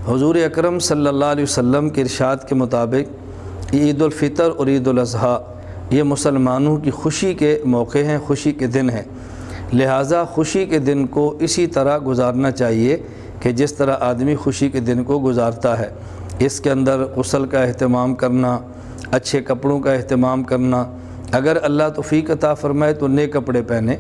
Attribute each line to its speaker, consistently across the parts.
Speaker 1: حضور اکرم صلی اللہ علیہ وسلم کے ارشاد کے مطابق عید الفطر اور عید الاضحیٰ یہ مسلمانوں کی خوشی کے موقع ہیں، خوشی کے دن ہیں، لہٰذا خوشی کے دن کو اسی طرح گزارنا چاہیے کہ جس طرح آدمی خوشی کے دن کو گزارتا ہے۔ اس کے اندر غسل کا اہتمام کرنا، اچھے کپڑوں کا اہتمام کرنا، اگر اللہ توفیق عطا فرمائے تو نئے کپڑے پہنیں،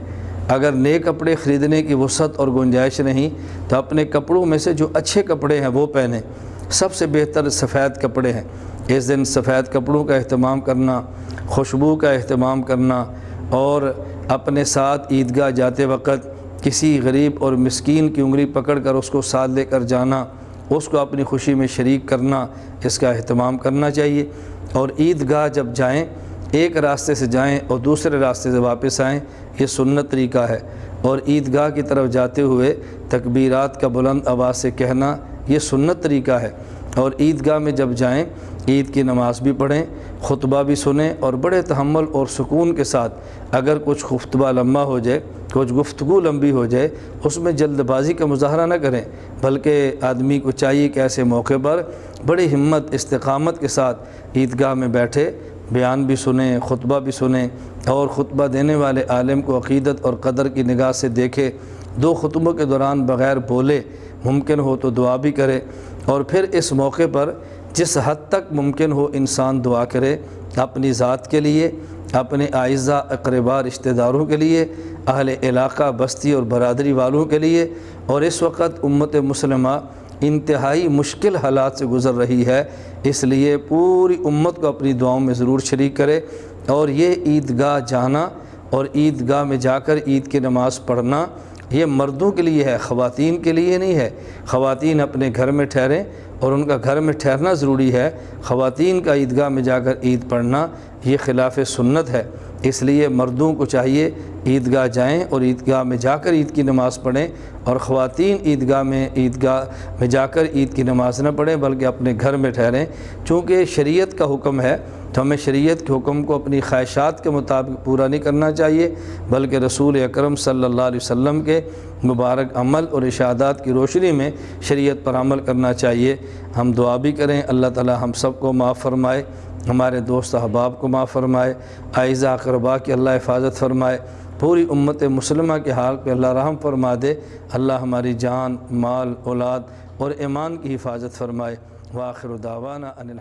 Speaker 1: اگر نئے کپڑے خریدنے کی وسعت اور گنجائش نہیں تو اپنے کپڑوں میں سے جو اچھے کپڑے ہیں وہ پہنیں۔ سب سے بہتر سفید کپڑے ہیں، اس دن سفید کپڑوں کا اہتمام کرنا، خوشبو کا اہتمام کرنا، اور اپنے ساتھ عیدگاہ جاتے وقت کسی غریب اور مسکین کی انگلی پکڑ کر اس کو ساتھ لے کر جانا، اس کو اپنی خوشی میں شریک کرنا، اس کا اہتمام کرنا چاہیے۔ اور عیدگاہ جب جائیں ایک راستے سے جائیں اور دوسرے راستے سے واپس آئیں، یہ سنت طریقہ ہے۔ اور عیدگاہ کی طرف جاتے ہوئے تکبیرات کا بلند آواز سے کہنا یہ سنت طریقہ ہے۔ اور عیدگاہ میں جب جائیں عید کی نماز بھی پڑھیں، خطبہ بھی سنیں، اور بڑے تحمل اور سکون کے ساتھ، اگر کچھ خطبہ لمبا ہو جائے، کچھ گفتگو لمبی ہو جائے، اس میں جلد بازی کا مظاہرہ نہ کریں، بلکہ آدمی کو چاہیے کہ ایسے موقع پر بڑی ہمت استقامت کے ساتھ عیدگاہ میں بیٹھے، بیان بھی سنیں، خطبہ بھی سنیں، اور خطبہ دینے والے عالم کو عقیدت اور قدر کی نگاہ سے دیکھے، دو خطبوں کے دوران بغیر بولے ممکن ہو تو دعا بھی کرے، اور پھر اس موقع پر جس حد تک ممکن ہو انسان دعا کرے، اپنی ذات کے لیے، اپنے اعزاء اقرباء رشتہ داروں کے لیے، اہل علاقہ بستی اور برادری والوں کے لیے۔ اور اس وقت امت مسلمہ انتہائی مشکل حالات سے گزر رہی ہے، اس لیے پوری امت کو اپنی دعاؤں میں ضرور شریک کرے۔ اور یہ عیدگاہ جانا اور عیدگاہ میں جا کر عید کی نماز پڑھنا یہ مردوں کے لیے ہے، خواتین کے لیے نہیں ہے۔ خواتین اپنے گھر میں ٹھہریں، اور ان کا گھر میں ٹھہرنا ضروری ہے۔ خواتین کا عیدگاہ میں جا کر عید پڑھنا یہ خلاف سنت ہے، اس لیے مردوں کو چاہیے عیدگاہ جائیں اور عیدگاہ میں جا کر عید کی نماز پڑھیں، اور خواتین عیدگاہ میں جا کر عید کی نماز نہ پڑھیں بلکہ اپنے گھر میں ٹھہریں۔ چونکہ شریعت کا حکم ہے تو ہمیں شریعت کے حکم کو اپنی خواہشات کے مطابق پورا نہیں کرنا چاہیے، بلکہ رسول اکرم صلی اللہ علیہ وسلم کے مبارک عمل اور ارشادات کی روشنی میں شریعت پر عمل کرنا چاہیے۔ ہم دعا بھی کریں، اللہ تعالی ہم سب کو معاف فرمائے، ہمارے دوست احباب کو معاف فرمائے، اعزاء اقرباء کی اللہ حفاظت فرمائے، پوری امت مسلمہ کے حال پہ اللہ رحم فرما دے، اللہ ہماری جان، مال، اولاد اور ایمان کی حفاظت فرمائے۔ وآخر دعوانا ان